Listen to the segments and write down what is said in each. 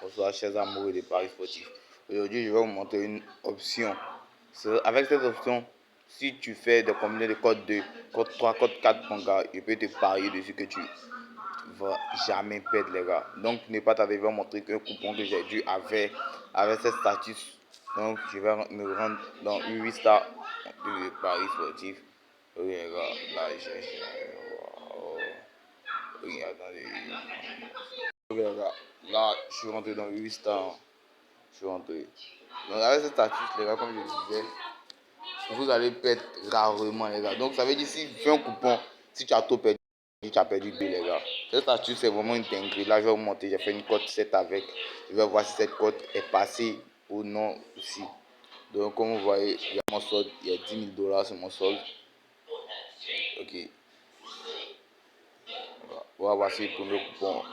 Bonsoir chers amoureux des paris sportifs. Aujourd'hui je vais vous montrer une option. Avec cette option, si tu fais des combinaisons de code 2, code 3, code 4 mon gars, il peut te parier dessus que tu vas jamais perdre les gars. Donc ne pas tarder, je vais vous montrer qu'un coupon que j'ai dû avec cette status. Donc je vais me rendre dans 8 stars de paris sportifs. Oui les gars, là oui, attendez. Ok les gars, là je suis rentré dans 8 stars. Je suis rentré. Donc avec cette astuce les gars, comme je disais, vous allez perdre rarement les gars. Donc ça veut dire si tu fais un coupon, si tu as tout perdu, tu as perdu 2 les gars. Cette astuce c'est vraiment une dinguerie. Là je vais vous montrer, j'ai fait une cote 7 avec. Je vais voir si cette cote est passée ou non aussi. Donc comme vous voyez, il y a mon solde, il y a 10 000 $ sur mon solde. Ok. Voilà, voici pour le coupon.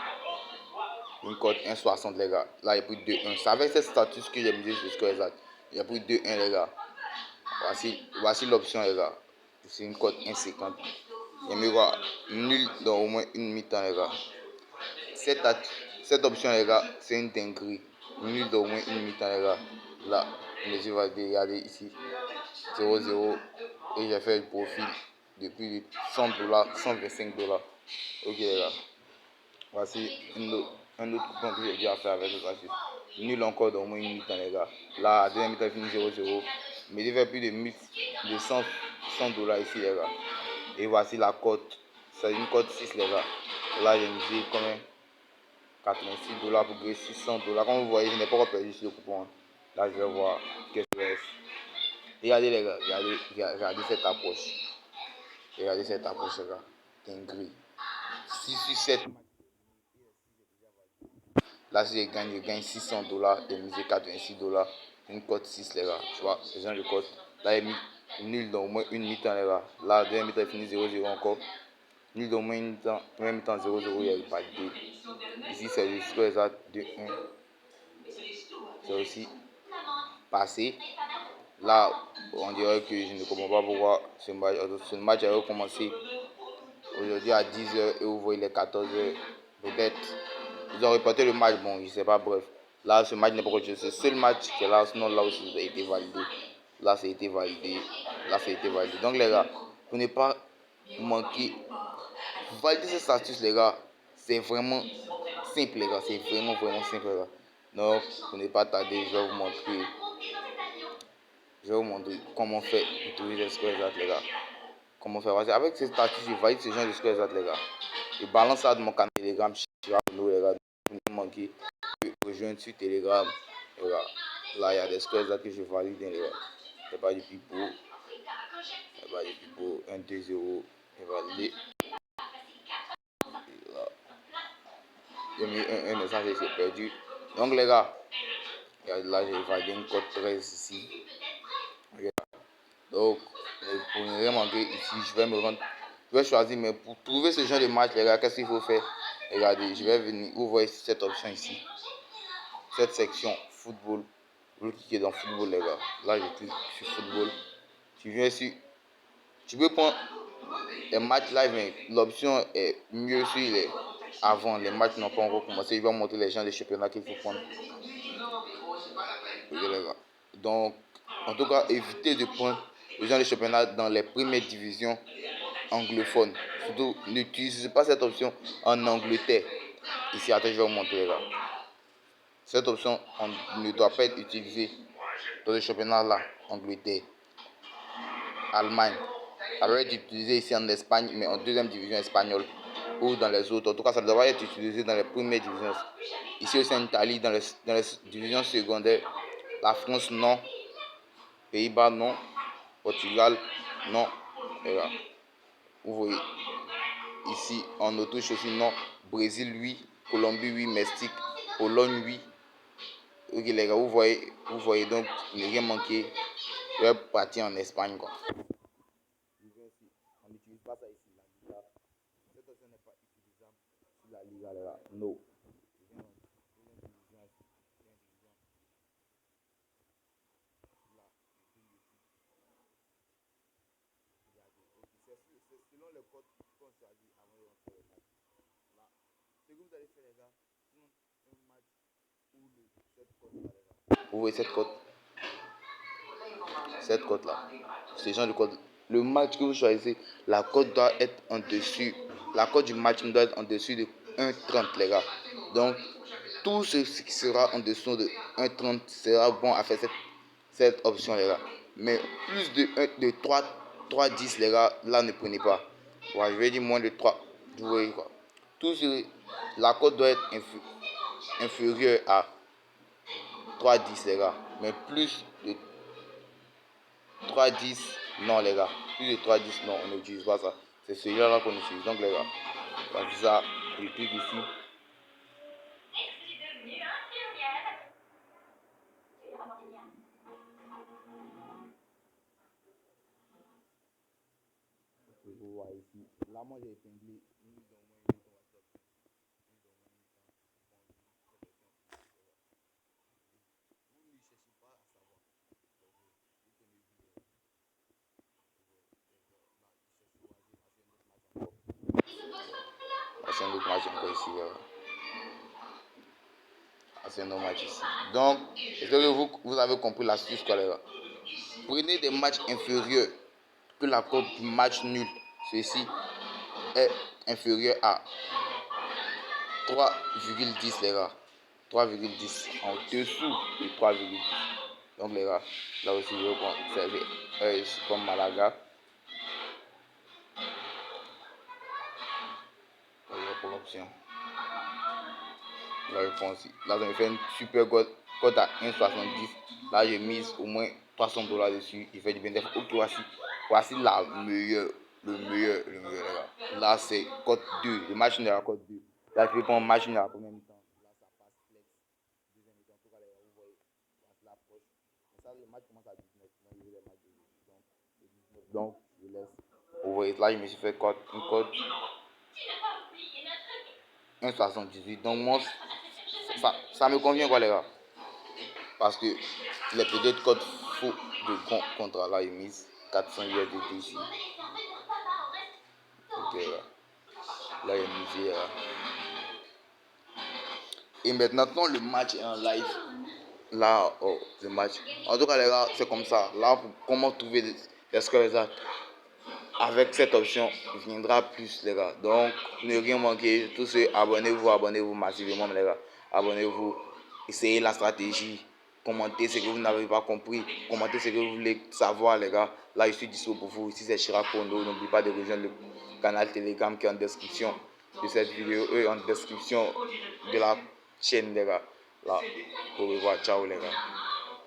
Une cote 1,60 les gars. Là il y a pris 2,1. C'est avec cette status que j'ai mis jusqu'à exact. Il y a pris 2,1 les gars. Voici l'option les gars. C'est une cote 1,50. Il me voit nul dans au moins une mi-temps les gars. Cette option les gars, c'est une dinguerie. Nul dans au moins une mi-temps les gars. Là, je vais regarder ici. 0,0. Et j'ai fait le profil depuis 100 $, 125 $. Ok les gars. Voici un autre coupon que j'ai déjà fait avec cette astuce. Nul encore dans au moins une mi-temps les gars. Là, à deuxième mi-temps, fini 0,0. Mais j'ai fait plus de 100 $ ici les gars. Et voici la cote. C'est une cote 6 les gars. Là, j'ai misé combien 86 $ pour gagner 600 $. Comme vous voyez, je n'ai pas encore perdu sur le coupon. Là, je vais voir qu'est-ce que c'est. Regardez les gars, regardez cette approche. Regardez cette approche les gars. Dinguerie. 6 sur 7. Là, si je gagne 600 $ et misé 86 $. Une cote 6 les gars. Tu vois, c'est genre de cote. Là, il est nul dans au moins une mi-temps les gars. Là, deuxième mi-temps, il finit 0,0 encore. Nul dans au moins une mi-temps. Première mi-temps 0,0, il y a validé. Ici, c'est le score exact de 1. C'est aussi passé. Là, on dirait que je ne comprends pas pourquoi ce match a recommencé aujourd'hui à 10 h et vous voyez les 14 h. Peut-être ils ont reporté le match, bon, je sais pas, bref. Là, ce match n'est pas continué. C'est le seul match qui est là, sinon là aussi, ça a été validé. Là, ça a été validé. Là, ça a été validé. Donc, les gars, pour ne pas manquer, valider cette status, les gars, c'est vraiment simple, les gars. C'est vraiment simple, les gars. Donc, pour ne pas tarder, je vais vous montrer. Comment faire pour trouver les scores exacts, les gars. Comment faire. Avec cette status, je valide ce genre de scores exacts, les gars. Je balance ça de mon canal Telegram. Les gars, pour ne manquer. Rejoindre sur Telegram. Les gars. Là, il y a des scores exacts que je valide, les gars. C'est pas du pipeau. C'est pas du pipeau. 1, 2, 0. J'ai validé. J'ai mis 1, 1, mais ça, j'ai perdu. Donc, les gars. Là, j'ai validé une cote 13 ici. Donc, pour ne rien manquer ici, je vais choisir, mais pour trouver ce genre de match, les gars, qu'est-ce qu'il faut faire? Regardez, je vais venir, vous voyez cette option ici, cette section football, vous cliquez dans football, les gars. Là, je clique sur football. Tu viens sur, tu peux prendre les matchs live, mais l'option est mieux sur les avant, les matchs n'ont pas encore commencé. Je vais montrer les gens des championnats qu'il faut prendre. Ok, les gars. Donc, en tout cas, évitez de prendre les gens des championnats dans les premières divisions anglophones. Surtout, n'utilisez pas cette option en Angleterre. Ici, attends, je vais vous montrer, les gars. Cette option ne doit pas être utilisée dans le championnat là, Angleterre, Allemagne. Elle doit être utilisée ici en Espagne, mais en deuxième division espagnole ou dans les autres. En tout cas, ça ne doit pas être utilisé dans les premières divisions. Ici aussi en Italie, dans les divisions secondaires, la France non, Pays-Bas non, Portugal non. Et là, vous voyez, ici en Autriche aussi non, Brésil oui, Colombie oui, Mexique, Pologne oui. Ok les gars, vous voyez donc, ne rien manquer. Je vais partir en Espagne quoi. On n'utilise pas ça ici, la Liga. Cette option n'est pas utilisable sur la Liga les gars. No. C'est selon les codes qu'on choisit avant de rentrer le match. Là, ce que vous allez faire les gars, un match où Vous voyez cette cote là. Ce genre de cote. Le match que vous choisissez, la cote doit être en dessus. La cote du match doit être en dessus de 1,30 les gars. Donc tout ce qui sera en dessous de 1,30 sera bon à faire cette option les gars. Mais plus de 3,10 les gars, là ne prenez pas. Ouais, je vais dire moins de 3. Vous voyez quoi. La cote doit être inférieure à 3,10 les gars. Mais plus de 3,10 non les gars. Plus de 3,10 non, on n'utilise pas ça. C'est celui-là qu'on utilise. Donc les gars, c'est ça, je clique ici. Vous voyez ici. Là, moi j'ai épinglé. C'est un autre match encore ici. C'est un autre match ici. Donc, est-ce que vous avez compris l'astuce quoi les gars? Prenez des matchs inférieurs que la cote du match nul. Ceci est inférieur à 3,10 les gars. 3,10 en dessous de 3,10. Donc les gars, là aussi je vais conserver comme Malaga. Pour l'option. Là je prends aussi. Là je me fais une super cote à 1,70. Là j'ai mise au moins $300 dessus. Il fait du bien. Ok, voici le meilleur les gars. Là c'est cote 2. Le match de la cote 2. Là je vais prendre match de la première mi-temps. Là ça passe flex. Deuxième mi-temps, tout cas les gars, vous voyez. L'approche. Ça le match commence à 19. Donc je vais les matchs de 19. Donc je laisse. Vous voyez là je me suis fait une cote 1,78. Donc moi ça me convient quoi les gars. Parce que les peut-être codes faux de contrat là, ils misent 400 USDT ici. Ok là. Là il est misé. Et maintenant quand le match est en live, là, oh, le match. En tout cas les gars, c'est comme ça. Là, comment trouver des scores exacts avec cette option, il viendra plus les gars. Donc, ne rien manquer. Tous ceux, abonnez-vous massivement les gars. Abonnez-vous. Essayez la stratégie. Commentez ce que vous n'avez pas compris. Commentez ce que vous voulez savoir les gars. Là, je suis disponible pour vous. Ici, c'est Chirac Kondo. N'oubliez pas de rejoindre le canal Telegram qui est en description de cette vidéo et en description de la chaîne les gars. Là, au revoir. Ciao les gars.